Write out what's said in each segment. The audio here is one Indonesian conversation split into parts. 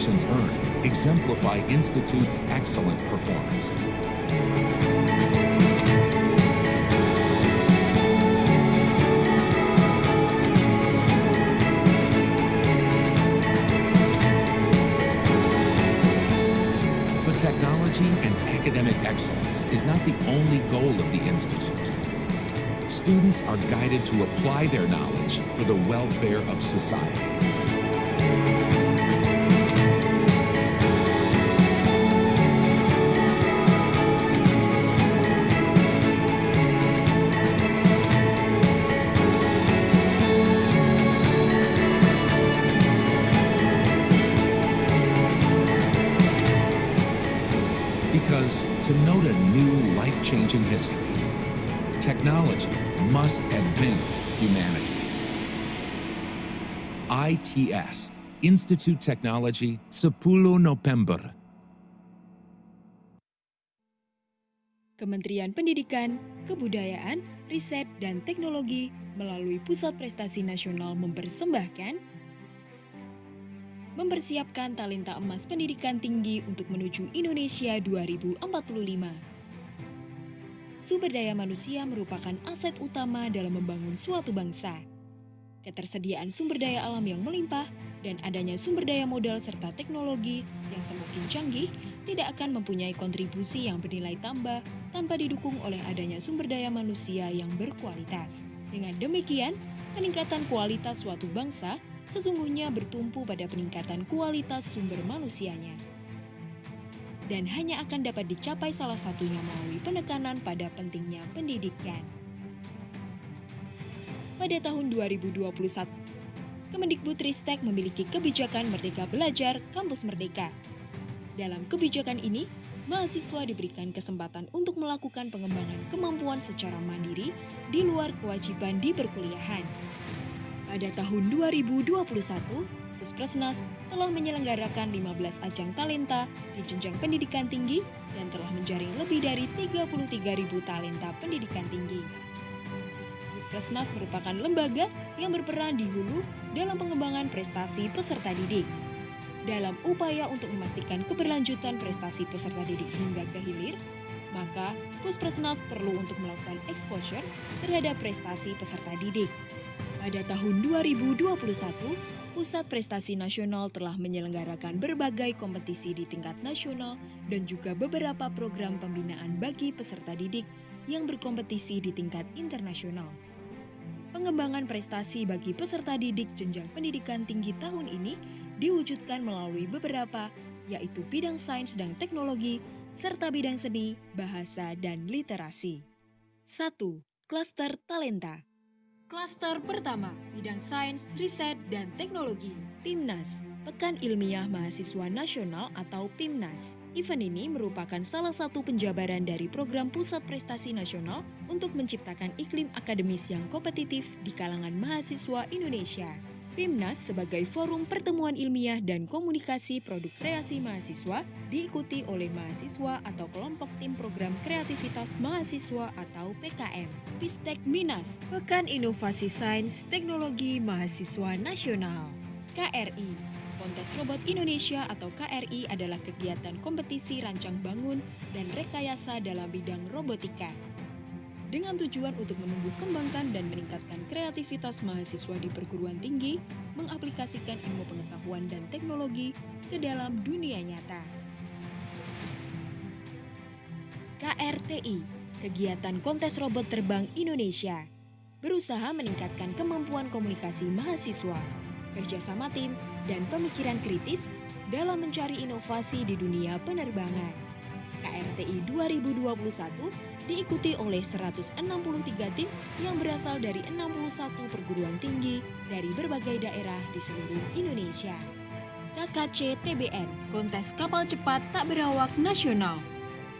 citations earned exemplify Institute's excellent performance. But technology and academic excellence is not the only goal of the Institute. Students are guided to apply their knowledge for the welfare of society. Because to note a new life-changing history, technology must advance humanity. ITS, Institute Technology, 10 November. Kementerian Pendidikan, Kebudayaan, Riset, dan Teknologi melalui Pusat Prestasi Nasional mempersiapkan talenta emas pendidikan tinggi untuk menuju Indonesia 2045. Sumber daya manusia merupakan aset utama dalam membangun suatu bangsa. Ketersediaan sumber daya alam yang melimpah dan adanya sumber daya modal serta teknologi yang semakin canggih tidak akan mempunyai kontribusi yang bernilai tambah tanpa didukung oleh adanya sumber daya manusia yang berkualitas. Dengan demikian, peningkatan kualitas suatu bangsa sesungguhnya bertumpu pada peningkatan kualitas sumber manusianya. Dan hanya akan dapat dicapai salah satunya melalui penekanan pada pentingnya pendidikan. Pada tahun 2021, Kemendikbudristek memiliki kebijakan Merdeka Belajar Kampus Merdeka. Dalam kebijakan ini, mahasiswa diberikan kesempatan untuk melakukan pengembangan kemampuan secara mandiri di luar kewajiban di perkuliahan. Pada tahun 2021, Puspresnas telah menyelenggarakan 15 ajang talenta di jenjang pendidikan tinggi dan telah menjaring lebih dari 33.000 talenta pendidikan tinggi. Puspresnas merupakan lembaga yang berperan di hulu dalam pengembangan prestasi peserta didik. Dalam upaya untuk memastikan keberlanjutan prestasi peserta didik hingga ke hilir, maka Puspresnas perlu untuk melakukan exposure terhadap prestasi peserta didik. Pada tahun 2021, Pusat Prestasi Nasional telah menyelenggarakan berbagai kompetisi di tingkat nasional dan juga beberapa program pembinaan bagi peserta didik yang berkompetisi di tingkat internasional. Pengembangan prestasi bagi peserta didik jenjang pendidikan tinggi tahun ini diwujudkan melalui beberapa, yaitu bidang sains dan teknologi, serta bidang seni, bahasa, dan literasi. 1. Klaster Talenta. Klaster pertama, bidang sains, riset, dan teknologi. PIMNAS, Pekan Ilmiah Mahasiswa Nasional atau PIMNAS. Event ini merupakan salah satu penjabaran dari program Pusat Prestasi Nasional untuk menciptakan iklim akademis yang kompetitif di kalangan mahasiswa Indonesia. PIMNAS sebagai forum pertemuan ilmiah dan komunikasi produk kreasi mahasiswa diikuti oleh mahasiswa atau kelompok tim program kreativitas mahasiswa atau PKM. Pistek Minas, Pekan Inovasi Sains Teknologi Mahasiswa Nasional. KRI, Kontes Robot Indonesia atau KRI adalah kegiatan kompetisi rancang bangun dan rekayasa dalam bidang robotika. Dengan tujuan untuk menumbuh kembangkan dan meningkatkan kreativitas mahasiswa di perguruan tinggi, mengaplikasikan ilmu pengetahuan dan teknologi ke dalam dunia nyata. KRTI, Kegiatan Kontes Robot Terbang Indonesia, berusaha meningkatkan kemampuan komunikasi mahasiswa, kerjasama tim, dan pemikiran kritis dalam mencari inovasi di dunia penerbangan. KRTI 2021 diikuti oleh 163 tim yang berasal dari 61 perguruan tinggi dari berbagai daerah di seluruh Indonesia. KKC-TBN, Kontes Kapal Cepat Tak Berawak Nasional,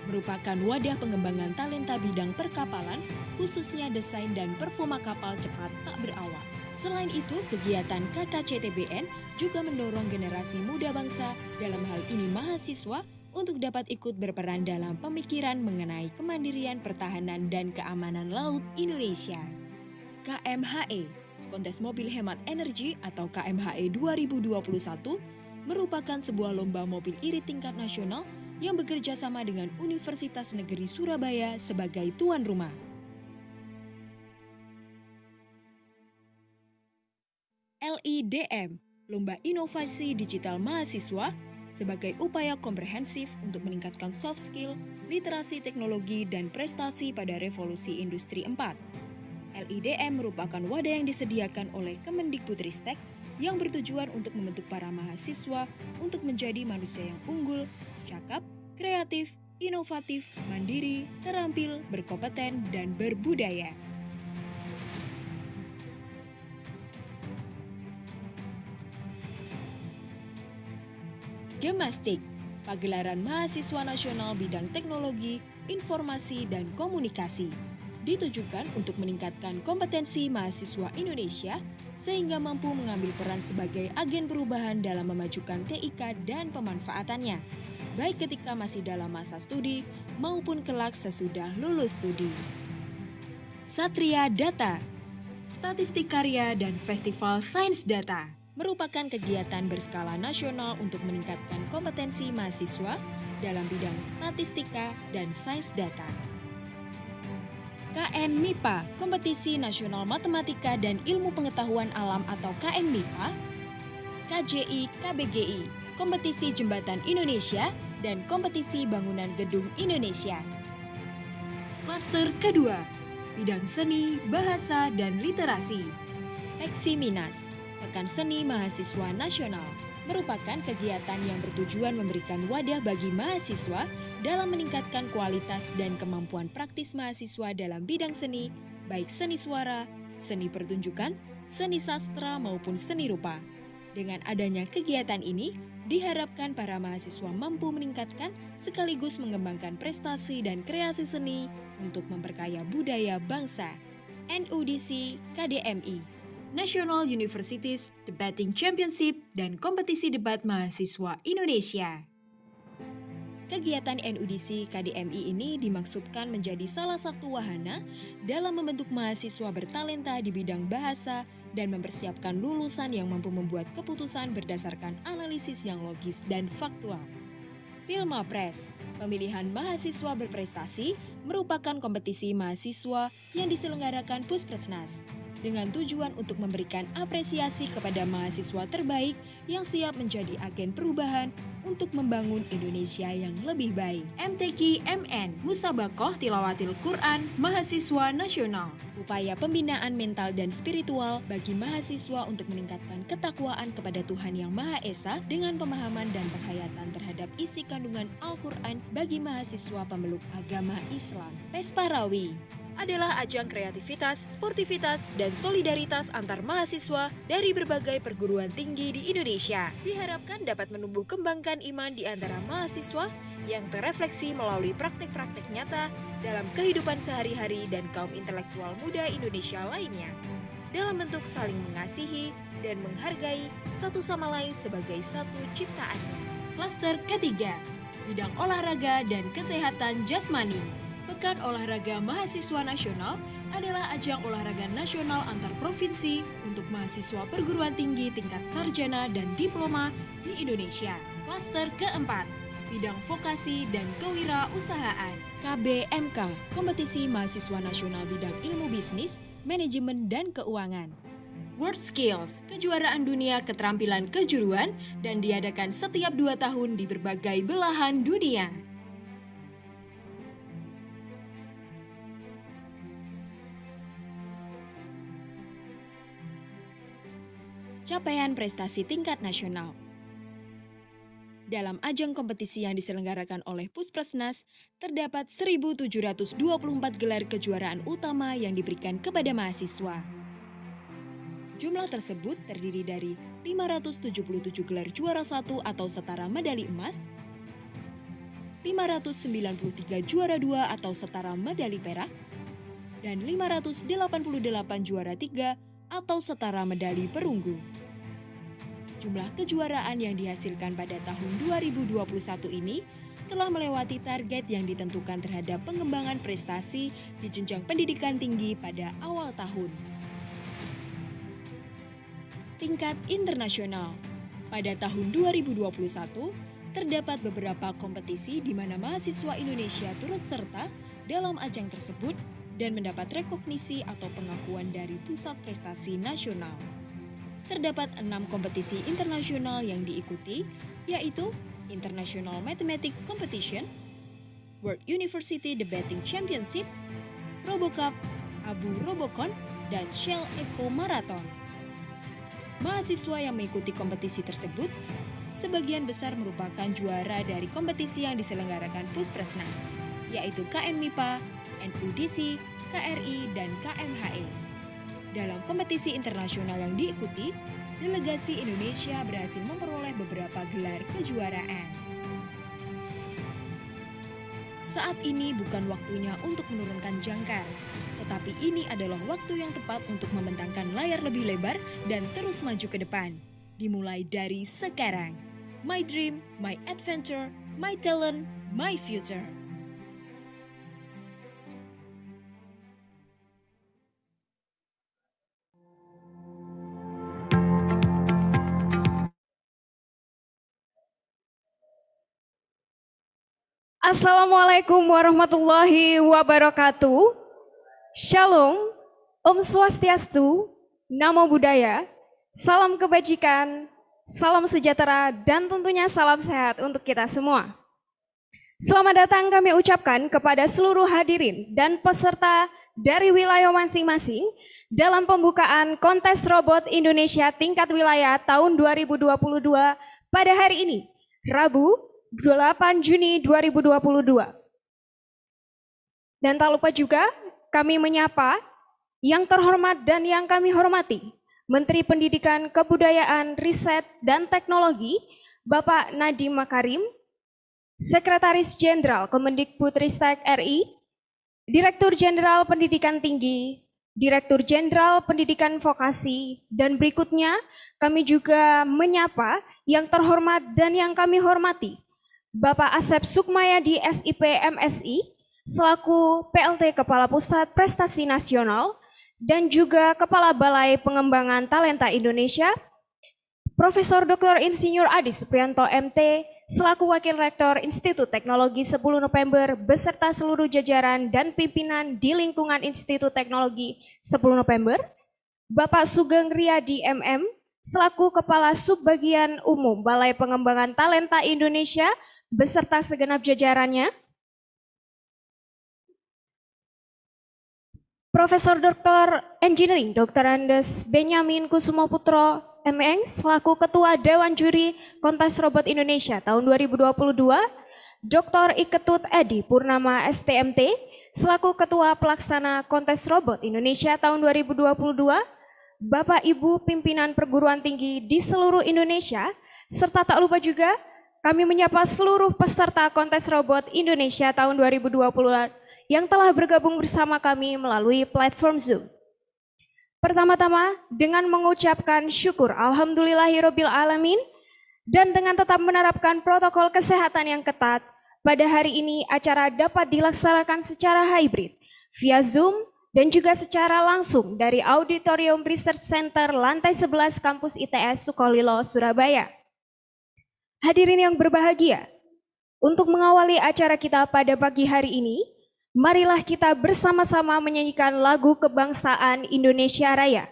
merupakan wadah pengembangan talenta bidang perkapalan, khususnya desain dan performa kapal cepat tak berawak. Selain itu, kegiatan KKC-TBN juga mendorong generasi muda bangsa, dalam hal ini mahasiswa, untuk dapat ikut berperan dalam pemikiran mengenai kemandirian pertahanan dan keamanan laut Indonesia. KMHE, Kontes Mobil Hemat Energi atau KMHE 2021, merupakan sebuah lomba mobil irit tingkat nasional yang bekerja sama dengan Universitas Negeri Surabaya sebagai tuan rumah. LIDM, Lomba Inovasi Digital Mahasiswa, sebagai upaya komprehensif untuk meningkatkan soft skill, literasi teknologi, dan prestasi pada revolusi industri 4. LIDM merupakan wadah yang disediakan oleh Kemendikbudristek yang bertujuan untuk membentuk para mahasiswa untuk menjadi manusia yang unggul, cakap, kreatif, inovatif, mandiri, terampil, berkompeten, dan berbudaya. Gemastik, pagelaran mahasiswa nasional bidang teknologi, informasi, dan komunikasi, ditujukan untuk meningkatkan kompetensi mahasiswa Indonesia sehingga mampu mengambil peran sebagai agen perubahan dalam memajukan TIK dan pemanfaatannya, baik ketika masih dalam masa studi maupun kelak sesudah lulus studi. Satria Data, Statistik Karya dan Festival Sains Data merupakan kegiatan berskala nasional untuk meningkatkan kompetensi mahasiswa dalam bidang statistika dan sains data. KN MIPA, Kompetisi Nasional Matematika dan Ilmu Pengetahuan Alam atau KN MIPA. KJI KBGI, Kompetisi Jembatan Indonesia dan Kompetisi Bangunan Gedung Indonesia. Klaster kedua, bidang seni, bahasa, dan literasi. Peksiminas, Pekan Seni Mahasiswa Nasional, merupakan kegiatan yang bertujuan memberikan wadah bagi mahasiswa dalam meningkatkan kualitas dan kemampuan praktis mahasiswa dalam bidang seni, baik seni suara, seni pertunjukan, seni sastra maupun seni rupa. Dengan adanya kegiatan ini, diharapkan para mahasiswa mampu meningkatkan sekaligus mengembangkan prestasi dan kreasi seni untuk memperkaya budaya bangsa. NUDC KDMI, National Universities Debating Championship dan Kompetisi Debat Mahasiswa Indonesia. Kegiatan NUDC KDMI ini dimaksudkan menjadi salah satu wahana dalam membentuk mahasiswa bertalenta di bidang bahasa dan mempersiapkan lulusan yang mampu membuat keputusan berdasarkan analisis yang logis dan faktual. Pilmapres, pemilihan mahasiswa berprestasi, merupakan kompetisi mahasiswa yang diselenggarakan Puspresnas dengan tujuan untuk memberikan apresiasi kepada mahasiswa terbaik yang siap menjadi agen perubahan untuk membangun Indonesia yang lebih baik. MTQ MN, Musabakoh Tilawatil Quran Mahasiswa Nasional, upaya pembinaan mental dan spiritual bagi mahasiswa untuk meningkatkan ketakwaan kepada Tuhan Yang Maha Esa dengan pemahaman dan penghayatan terhadap isi kandungan Al-Quran bagi mahasiswa pemeluk agama Islam. Pesparawi adalah ajang kreativitas, sportivitas, dan solidaritas antar mahasiswa dari berbagai perguruan tinggi di Indonesia. Diharapkan dapat menumbuh kembangkan iman di antara mahasiswa yang terefleksi melalui praktek-praktek nyata dalam kehidupan sehari-hari dan kaum intelektual muda Indonesia lainnya, dalam bentuk saling mengasihi dan menghargai satu sama lain sebagai satu ciptaannya. Klaster ketiga, bidang olahraga dan kesehatan jasmani. Pekan Olahraga Mahasiswa Nasional adalah ajang olahraga nasional antar provinsi untuk mahasiswa perguruan tinggi tingkat sarjana dan diploma di Indonesia. Klaster keempat, bidang vokasi dan kewirausahaan. KBMK, Kompetisi Mahasiswa Nasional Bidang Ilmu Bisnis, Manajemen, dan Keuangan. World Skills, kejuaraan dunia keterampilan kejuruan dan diadakan setiap 2 tahun di berbagai belahan dunia. Capaian prestasi tingkat nasional. Dalam ajang kompetisi yang diselenggarakan oleh Puspresnas, terdapat 1.724 gelar kejuaraan utama yang diberikan kepada mahasiswa. Jumlah tersebut terdiri dari 577 gelar juara 1 atau setara medali emas, 593 juara 2 atau setara medali perak, dan 588 juara 3 atau setara medali perunggu. Jumlah kejuaraan yang dihasilkan pada tahun 2021 ini telah melewati target yang ditentukan terhadap pengembangan prestasi di jenjang pendidikan tinggi pada awal tahun. Tingkat internasional. Pada tahun 2021, terdapat beberapa kompetisi di mana mahasiswa Indonesia turut serta dalam ajang tersebut dan mendapat rekognisi atau pengakuan dari Pusat Prestasi Nasional. Terdapat 6 kompetisi internasional yang diikuti, yaitu International Mathematics Competition, World University Debating Championship, RoboCup, Abu Robocon, dan Shell Eco Marathon. Mahasiswa yang mengikuti kompetisi tersebut sebagian besar merupakan juara dari kompetisi yang diselenggarakan Puspresnas, yaitu KN-MIPA, NUDC, KRI, dan KMHE. Dalam kompetisi internasional yang diikuti, delegasi Indonesia berhasil memperoleh beberapa gelar kejuaraan. Saat ini bukan waktunya untuk menurunkan jangkar, tetapi ini adalah waktu yang tepat untuk membentangkan layar lebih lebar dan terus maju ke depan. Dimulai dari sekarang. My dream, my adventure, my talent, my future. Assalamualaikum warahmatullahi wabarakatuh. Shalom, Om Swastiastu, Namo Buddhaya, salam kebajikan, salam sejahtera, dan tentunya salam sehat untuk kita semua. Selamat datang kami ucapkan kepada seluruh hadirin dan peserta dari wilayah masing-masing dalam pembukaan kontes robot Indonesia tingkat wilayah tahun 2022 pada hari ini, Rabu 8 Juni 2022. Dan tak lupa juga kami menyapa yang terhormat dan yang kami hormati, Menteri Pendidikan, Kebudayaan, Riset, dan Teknologi, Bapak Nadiem Makarim, Sekretaris Jenderal Kemendikbudristek RI, Direktur Jenderal Pendidikan Tinggi, Direktur Jenderal Pendidikan Vokasi, dan berikutnya kami juga menyapa yang terhormat dan yang kami hormati, Bapak Asep Sukmayadi SIP MSI, selaku PLT Kepala Pusat Prestasi Nasional, dan juga Kepala Balai Pengembangan Talenta Indonesia, Profesor Dr. Insinyur Adi Supriyanto MT, selaku Wakil Rektor Institut Teknologi 10 November, beserta seluruh jajaran dan pimpinan di lingkungan Institut Teknologi 10 November, Bapak Sugeng Riyadi MM, selaku Kepala Subbagian Umum Balai Pengembangan Talenta Indonesia, beserta segenap jajarannya, Profesor Dr. Engineering Dr. Andes Benyamin Kusumoputro MN selaku Ketua Dewan Juri Kontes Robot Indonesia tahun 2022, Dr. Iketut Edi Purnama STMT selaku Ketua Pelaksana Kontes Robot Indonesia tahun 2022, Bapak Ibu pimpinan perguruan tinggi di seluruh Indonesia, serta tak lupa juga kami menyapa seluruh peserta Kontes Robot Indonesia tahun 2020 yang telah bergabung bersama kami melalui platform Zoom. Pertama-tama dengan mengucapkan syukur alhamdulillahirabbil alamin dan dengan tetap menerapkan protokol kesehatan yang ketat, pada hari ini acara dapat dilaksanakan secara hybrid via Zoom dan juga secara langsung dari Auditorium Research Center lantai 11 Kampus ITS Sukolilo, Surabaya. Hadirin yang berbahagia, untuk mengawali acara kita pada pagi hari ini, marilah kita bersama-sama menyanyikan lagu kebangsaan Indonesia Raya.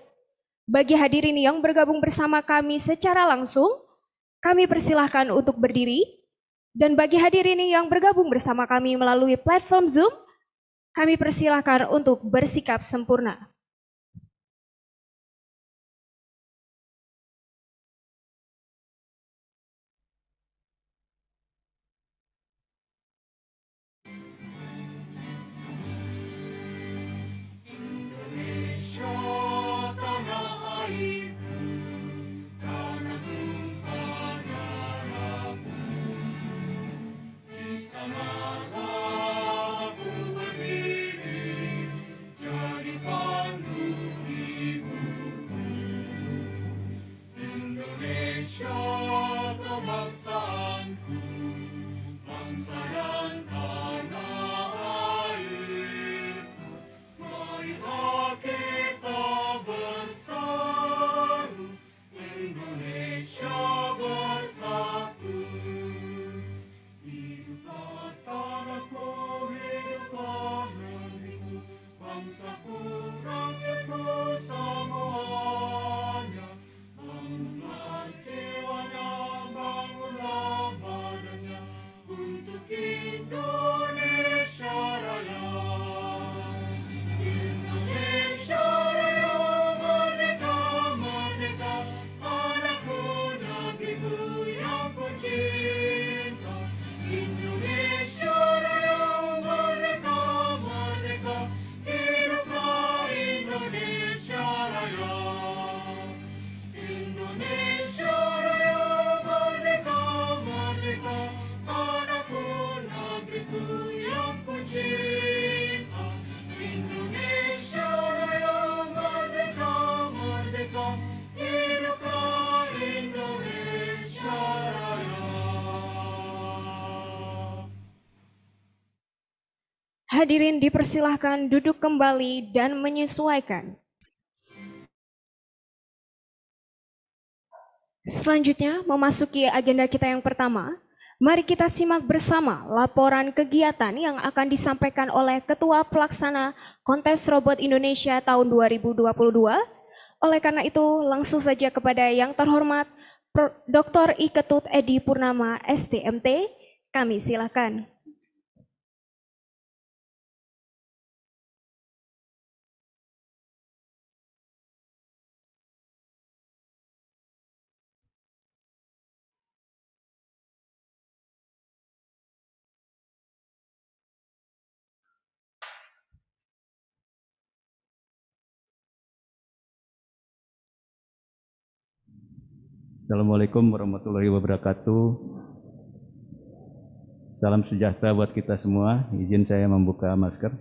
Bagi hadirin yang bergabung bersama kami secara langsung, kami persilahkan untuk berdiri. Dan bagi hadirin yang bergabung bersama kami melalui platform Zoom, kami persilahkan untuk bersikap sempurna. Sanalah aku berdiri, jadi Hadirin dipersilahkan duduk kembali dan menyesuaikan. Selanjutnya, memasuki agenda kita yang pertama, mari kita simak bersama laporan kegiatan yang akan disampaikan oleh Ketua Pelaksana Kontes Robot Indonesia tahun 2022. Oleh karena itu, langsung saja kepada yang terhormat Dr. I. Ketut Edi Purnama, STMT, kami silakan. Assalamualaikum warahmatullahi wabarakatuh. Salam sejahtera buat kita semua. Izin saya membuka masker.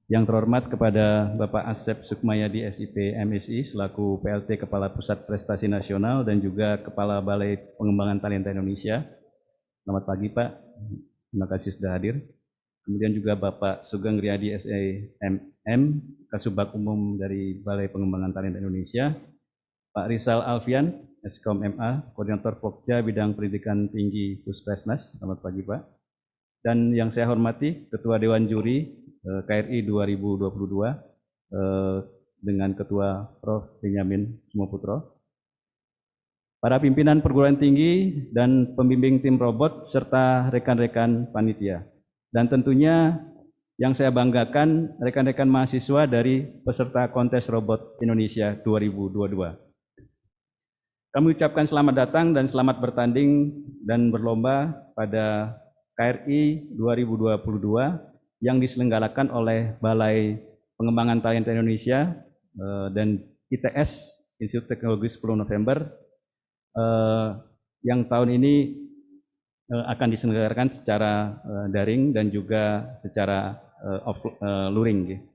Yang terhormat kepada Bapak Asep Sukmayadi SIP MSI selaku PLT Kepala Pusat Prestasi Nasional dan juga Kepala Balai Pengembangan Talenta Indonesia. Selamat pagi Pak, terima kasih sudah hadir. Kemudian juga Bapak Sugeng Riyadi SEMM, Kasubag Umum dari Balai Pengembangan Talenta Indonesia. Pak Rizal Alfian, Eskom MA, Koordinator Pokja Bidang Pendidikan Tinggi Puspesnas. Selamat pagi Pak. Dan yang saya hormati Ketua Dewan Juri KRI 2022 dengan Ketua Prof. Benyamin Sumoputro. Para pimpinan perguruan tinggi dan pembimbing tim robot serta rekan-rekan panitia. Dan tentunya yang saya banggakan rekan-rekan mahasiswa dari peserta Kontes Robot Indonesia 2022. Kami ucapkan selamat datang dan selamat bertanding dan berlomba pada KRI 2022 yang diselenggarakan oleh Balai Pengembangan Talenta Indonesia dan ITS, Institut Teknologi 10 November, yang tahun ini akan diselenggarakan secara daring dan juga secara luring.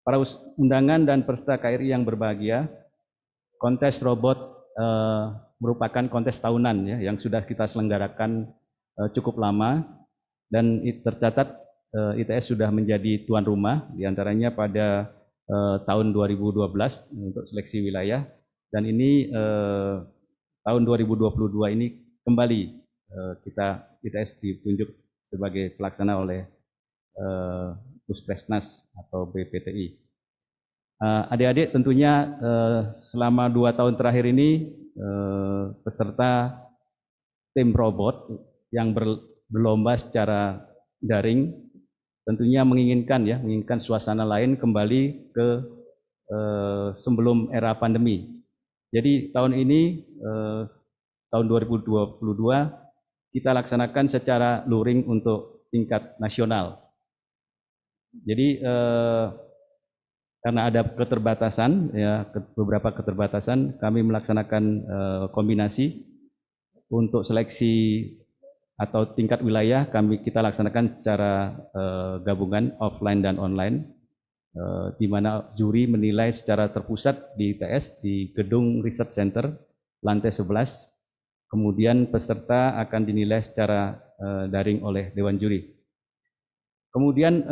Para undangan dan peserta KRI yang berbahagia, Kontes Robot merupakan kontes tahunan ya, yang sudah kita selenggarakan cukup lama dan tercatat ITS sudah menjadi tuan rumah diantaranya pada tahun 2012 untuk seleksi wilayah dan ini tahun 2022 ini kembali kita ITS ditunjuk sebagai pelaksana oleh Puspesnas atau BPTI. Adik-adik tentunya selama 2 tahun terakhir ini peserta tim robot yang berlomba secara daring tentunya menginginkan suasana lain kembali ke sebelum era pandemi. Jadi tahun ini tahun 2022 kita laksanakan secara luring untuk tingkat nasional. Jadi karena ada keterbatasan, ya beberapa keterbatasan, kami melaksanakan kombinasi untuk seleksi atau tingkat wilayah kita laksanakan secara gabungan offline dan online, di mana juri menilai secara terpusat di ITS di Gedung Research Center lantai 11, kemudian peserta akan dinilai secara daring oleh Dewan Juri. Kemudian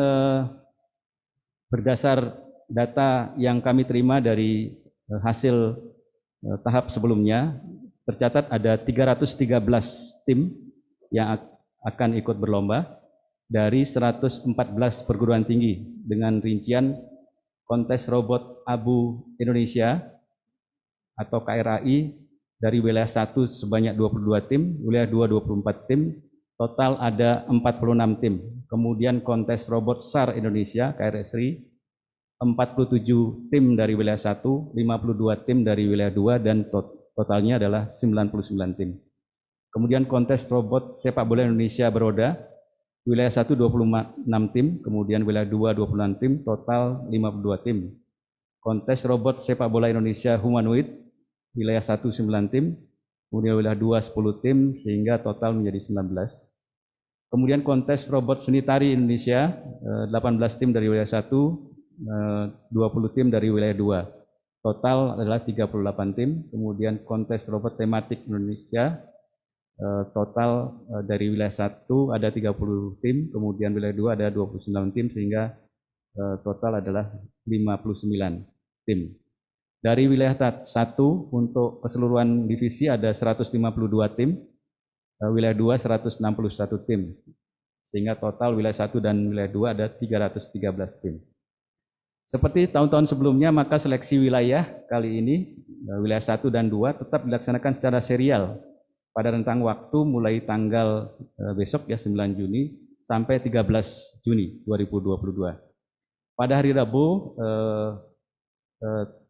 berdasar data yang kami terima dari hasil tahap sebelumnya, tercatat ada 313 tim yang akan ikut berlomba dari 114 perguruan tinggi dengan rincian Kontes Robot Abu Indonesia atau KRAI dari wilayah 1 sebanyak 22 tim, wilayah 2 24 tim, total ada 46 tim. Kemudian Kontes Robot SAR Indonesia KRSRI 47 tim dari wilayah 1, 52 tim dari wilayah 2 dan totalnya adalah 99 tim. Kemudian Kontes Robot Sepak Bola Indonesia Beroda, wilayah 1 26 tim, kemudian wilayah 2 26 tim, total 52 tim. Kontes Robot Sepak Bola Indonesia Humanoid, wilayah 1 9 tim, kemudian wilayah 2 10 tim sehingga total menjadi 19. Kemudian Kontes Robot Seni Tari Indonesia 18 tim dari wilayah 1, 20 tim dari wilayah 2. Total adalah 38 tim. Kemudian Kontes Robot Tematik Indonesia Total dari wilayah 1 ada 30 tim, kemudian wilayah 2 ada 29 tim, sehingga total adalah 59 tim. Dari wilayah 1 untuk keseluruhan divisi ada 152 tim, wilayah 2 161 tim, sehingga total wilayah 1 dan wilayah 2 ada 313 tim. Seperti tahun-tahun sebelumnya, maka seleksi wilayah kali ini, wilayah 1 dan 2 tetap dilaksanakan secara serial pada rentang waktu mulai tanggal besok ya 9 Juni sampai 13 Juni 2022. Pada hari Rabu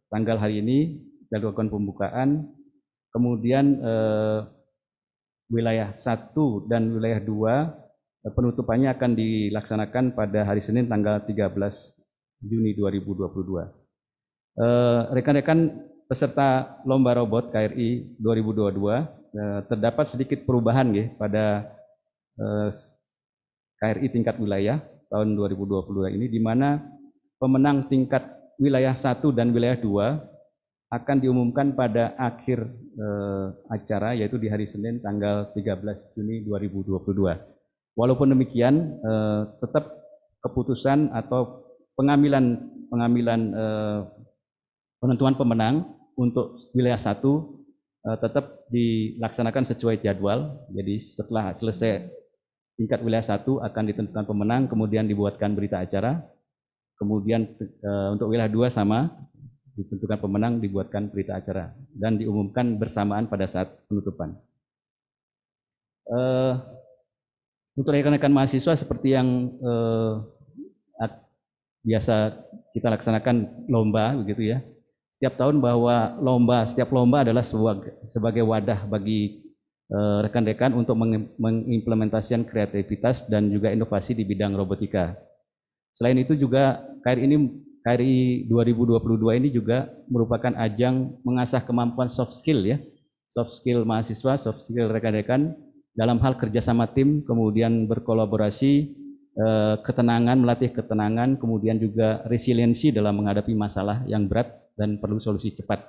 tanggal hari ini dilakukan pembukaan, kemudian wilayah 1 dan wilayah 2 penutupannya akan dilaksanakan pada hari Senin tanggal 13 Juni 2022. Rekan-rekan peserta Lomba Robot KRI 2022, terdapat sedikit perubahan ya pada KRI tingkat wilayah tahun 2022 ini, di mana pemenang tingkat wilayah 1 dan wilayah 2 akan diumumkan pada akhir acara, yaitu di hari Senin tanggal 13 Juni 2022. Walaupun demikian, tetap keputusan atau pengambilan penentuan pemenang untuk wilayah 1 tetap dilaksanakan sesuai jadwal. Jadi setelah selesai tingkat wilayah 1 akan ditentukan pemenang, kemudian dibuatkan berita acara. Kemudian untuk wilayah 2 sama, ditentukan pemenang, dibuatkan berita acara dan diumumkan bersamaan pada saat penutupan. Untuk rekan-rekan mahasiswa, seperti yang biasa kita laksanakan lomba begitu ya. Setiap tahun bahwa setiap lomba adalah sebagai wadah bagi rekan-rekan untuk mengimplementasikan kreativitas dan juga inovasi di bidang robotika. Selain itu juga KRI 2022 ini juga merupakan ajang mengasah kemampuan soft skill ya. Soft skill mahasiswa, soft skill rekan-rekan dalam hal kerjasama tim, kemudian berkolaborasi, ketenangan, melatih ketenangan, kemudian juga resiliensi dalam menghadapi masalah yang berat dan perlu solusi cepat.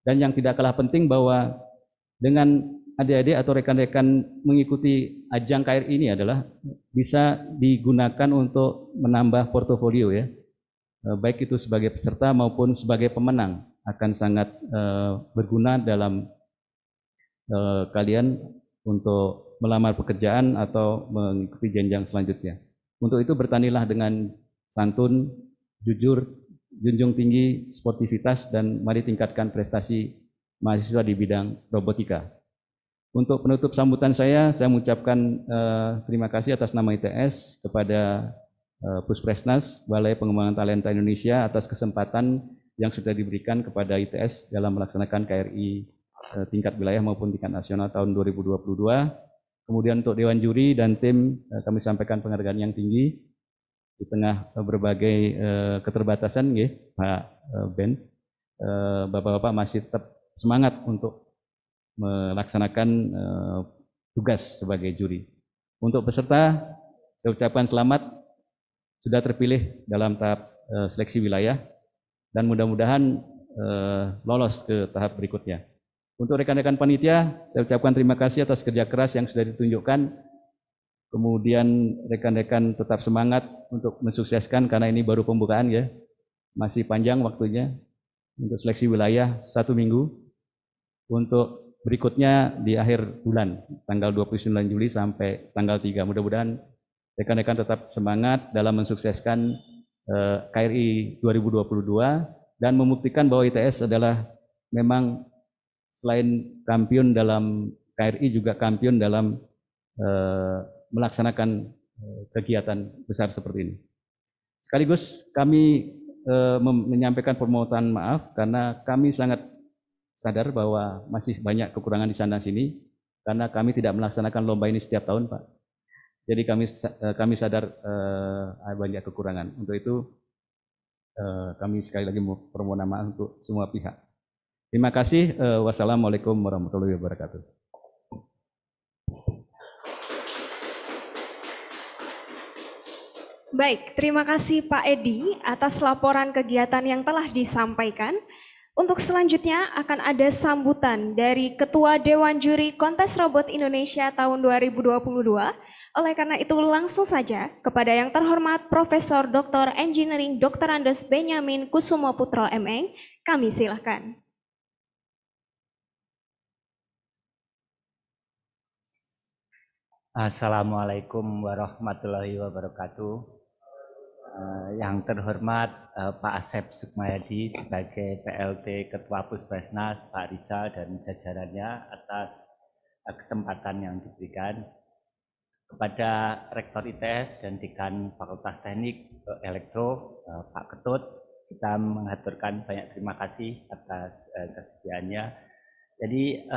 Dan yang tidak kalah penting bahwa dengan adik-adik atau rekan-rekan mengikuti ajang KRI ini adalah bisa digunakan untuk menambah portofolio ya, baik itu sebagai peserta maupun sebagai pemenang, akan sangat berguna dalam kalian untuk melamar pekerjaan atau mengikuti jenjang selanjutnya. Untuk itu bertanilah dengan santun, jujur, junjung tinggi sportivitas, dan mari tingkatkan prestasi mahasiswa di bidang robotika. Untuk penutup sambutan saya mengucapkan terima kasih atas nama ITS kepada Puspresnas, Balai Pengembangan Talenta Indonesia, atas kesempatan yang sudah diberikan kepada ITS dalam melaksanakan KRI tingkat wilayah maupun tingkat nasional tahun 2022. Kemudian untuk Dewan Juri dan tim, kami sampaikan penghargaan yang tinggi di tengah berbagai keterbatasan ya, Pak Ben. Bapak-bapak masih tetap semangat untuk melaksanakan tugas sebagai juri. Untuk peserta, saya ucapkan selamat sudah terpilih dalam tahap seleksi wilayah dan mudah-mudahan lolos ke tahap berikutnya. Untuk rekan-rekan panitia, saya ucapkan terima kasih atas kerja keras yang sudah ditunjukkan. Kemudian rekan-rekan tetap semangat untuk mensukseskan, karena ini baru pembukaan ya, masih panjang waktunya. Untuk seleksi wilayah 1 minggu, untuk berikutnya di akhir bulan, tanggal 29 Juli sampai tanggal 3. Mudah-mudahan rekan-rekan tetap semangat dalam mensukseskan KRI 2022 dan membuktikan bahwa ITS adalah memang selain kampiun dalam KRI juga kampiun dalam melaksanakan kegiatan besar seperti ini. Sekaligus kami menyampaikan permohonan maaf karena kami sangat sadar bahwa masih banyak kekurangan di sana sini karena kami tidak melaksanakan lomba ini setiap tahun, Pak. Jadi kami sadar banyak kekurangan. Untuk itu kami sekali lagi permohonan maaf untuk semua pihak. Terima kasih. Wassalamualaikum warahmatullahi wabarakatuh. Baik, terima kasih Pak Edi atas laporan kegiatan yang telah disampaikan. Untuk selanjutnya akan ada sambutan dari Ketua Dewan Juri Kontes Robot Indonesia tahun 2022. Oleh karena itu langsung saja kepada yang terhormat Profesor Dr. Engineering Dr. Andes Benyamin Kusumoputro MN, kami silakan. Assalamualaikum warahmatullahi wabarakatuh. Yang terhormat Pak Asep Sukmayadi sebagai PLT Ketua Puspesnas, Pak Rizal dan jajarannya atas kesempatan yang diberikan. Kepada Rektor ITS dan Dekan Fakultas Teknik Elektro, Pak Ketut, kita mengaturkan banyak terima kasih atas kesediaannya. Jadi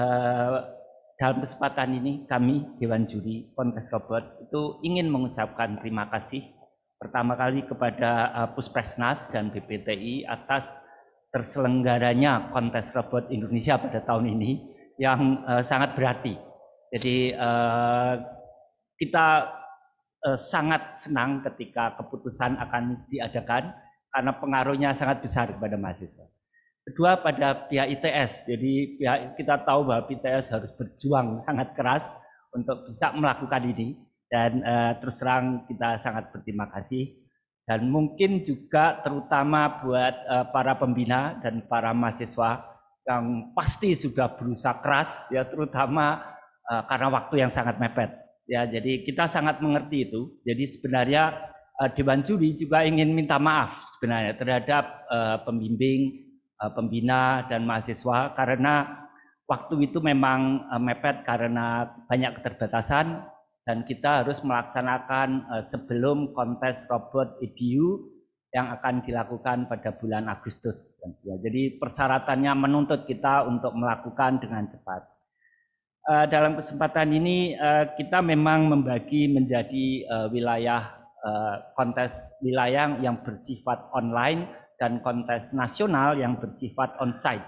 dalam kesempatan ini kami Dewan Juri Kontes Robot itu ingin mengucapkan terima kasih pertama kali kepada Puspesnas dan BPTI atas terselenggaranya Kontes Robot Indonesia pada tahun ini yang sangat berarti. Jadi kita sangat senang ketika keputusan akan diadakan karena pengaruhnya sangat besar kepada mahasiswa. Kedua, pada pihak ITS. Jadi kita tahu bahwa ITS harus berjuang sangat keras untuk bisa melakukan ini. Dan terus terang kita sangat berterima kasih. Dan mungkin juga terutama buat para pembina dan para mahasiswa yang pasti sudah berusaha keras, ya terutama karena waktu yang sangat mepet. Ya, jadi kita sangat mengerti itu. Jadi sebenarnya Dewan Juri juga ingin minta maaf sebenarnya terhadap pembimbing, pembina dan mahasiswa karena waktu itu memang mepet karena banyak keterbatasan dan kita harus melaksanakan sebelum kontes robot EDU yang akan dilakukan pada bulan Agustus. Jadi persyaratannya menuntut kita untuk melakukan dengan cepat. Dalam kesempatan ini kita memang membagi menjadi wilayah kontes wilayah yang bersifat online dan kontes nasional yang bersifat onsite.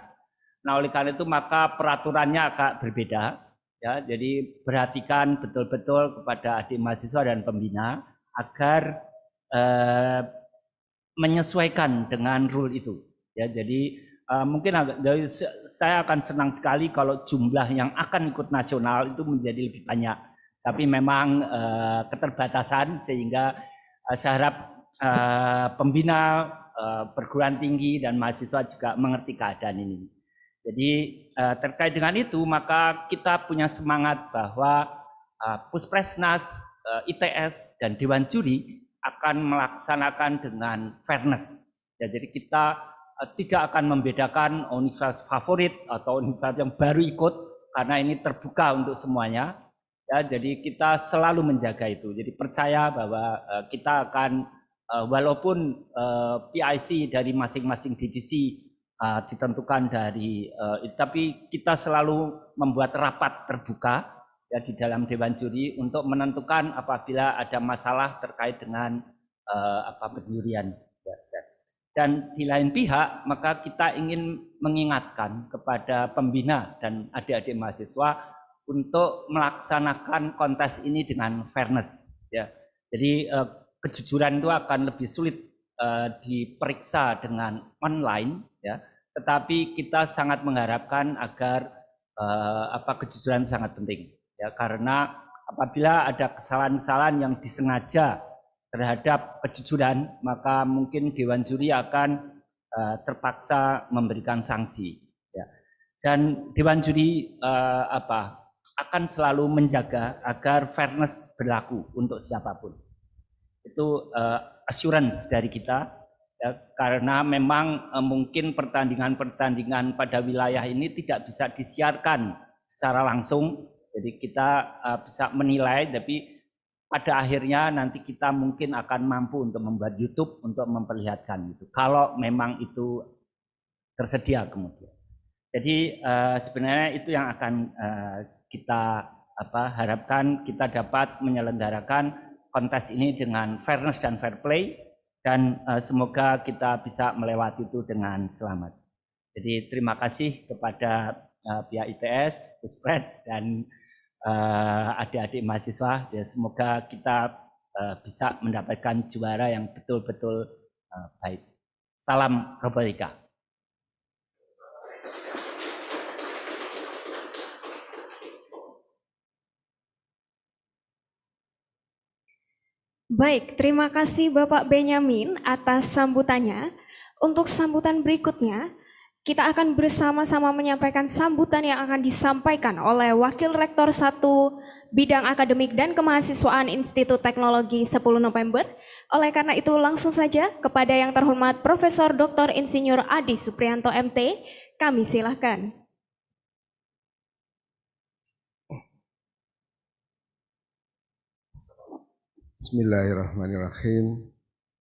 Nah, oleh karena itu maka peraturannya agak berbeda. Ya, jadi perhatikan betul-betul kepada adik mahasiswa dan pembina agar menyesuaikan dengan rule itu. Ya, jadi mungkin saya akan senang sekali kalau jumlah yang akan ikut nasional itu menjadi lebih banyak. Tapi memang keterbatasan sehingga saya harap pembina perguruan tinggi dan mahasiswa juga mengerti keadaan ini. Jadi terkait dengan itu maka kita punya semangat bahwa Puspesnas, ITS dan Dewan Juri akan melaksanakan dengan fairness. Ya, jadi kita tidak akan membedakan universitas favorit atau universitas yang baru ikut karena ini terbuka untuk semuanya. Ya, jadi kita selalu menjaga itu. Jadi percaya bahwa kita akan walaupun PIC dari masing-masing divisi ditentukan dari tapi kita selalu membuat rapat terbuka ya di dalam Dewan Juri untuk menentukan apabila ada masalah terkait dengan penjurian. Dan di lain pihak maka kita ingin mengingatkan kepada pembina dan adik-adik mahasiswa untuk melaksanakan kontes ini dengan fairness ya. Jadi kejujuran itu akan lebih sulit diperiksa dengan online ya, tetapi kita sangat mengharapkan agar kejujuran sangat penting ya, karena apabila ada kesalahan-kesalahan yang disengaja terhadap kejujuran maka mungkin Dewan Juri akan terpaksa memberikan sanksi ya. Dan Dewan Juri akan selalu menjaga agar fairness berlaku untuk siapapun. Itu assurance dari kita ya, karena memang mungkin pertandingan-pertandingan pada wilayah ini tidak bisa disiarkan secara langsung, jadi kita bisa menilai, tapi pada akhirnya nanti kita mungkin akan mampu untuk membuat YouTube untuk memperlihatkan itu kalau memang itu tersedia kemudian. Jadi sebenarnya itu yang akan kita harapkan kita dapat menyelenggarakan kontes ini dengan fairness dan fair play dan semoga kita bisa melewati itu dengan selamat. Jadi terima kasih kepada pihak ITS, Puspres dan adik-adik mahasiswa. Ya, semoga kita bisa mendapatkan juara yang betul-betul baik. Salam robotika. Baik, terima kasih Bapak Benyamin atas sambutannya. Untuk sambutan berikutnya, kita akan bersama-sama menyampaikan sambutan yang akan disampaikan oleh Wakil Rektor 1 Bidang Akademik dan Kemahasiswaan Institut Teknologi 10 November. Oleh karena itu langsung saja kepada yang terhormat Profesor Dr. Insinyur Adi Suprianto MT, kami silahkan. Bismillahirrahmanirrahim.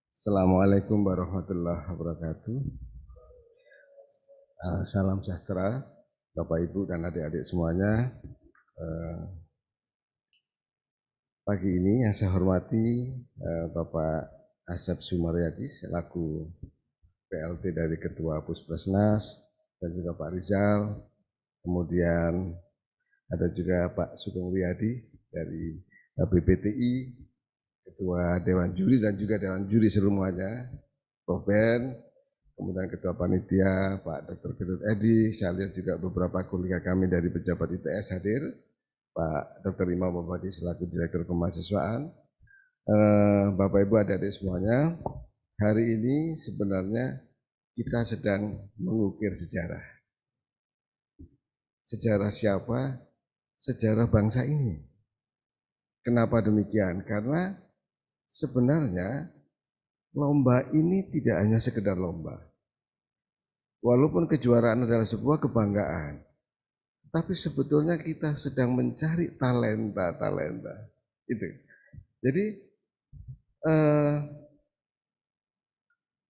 Assalamualaikum warahmatullahi wabarakatuh. Salam sejahtera Bapak Ibu dan adik-adik semuanya. Pagi ini yang saya hormati Bapak Asep Sumaryadi selaku PLT dari Ketua Puspresnas dan juga Pak Rizal. Kemudian ada juga Pak Sugeng Wiyadi dari BPTI, Ketua Dewan Juri dan juga Dewan Juri semuanya, Prof. Ben, kemudian Ketua Panitia, Pak Dr. Gedut Edi, saya lihat juga beberapa kolega kami dari pejabat ITS hadir, Pak Dr. Imam Mubadi selaku Direktur Kemahasiswaan, Bapak Ibu adik-adik semuanya, hari ini sebenarnya kita sedang mengukir sejarah. Sejarah siapa? Sejarah bangsa ini. Kenapa demikian? Karena sebenarnya lomba ini tidak hanya sekedar lomba. Walaupun kejuaraan adalah sebuah kebanggaan, tapi sebetulnya kita sedang mencari talenta-talenta. Itu. Jadi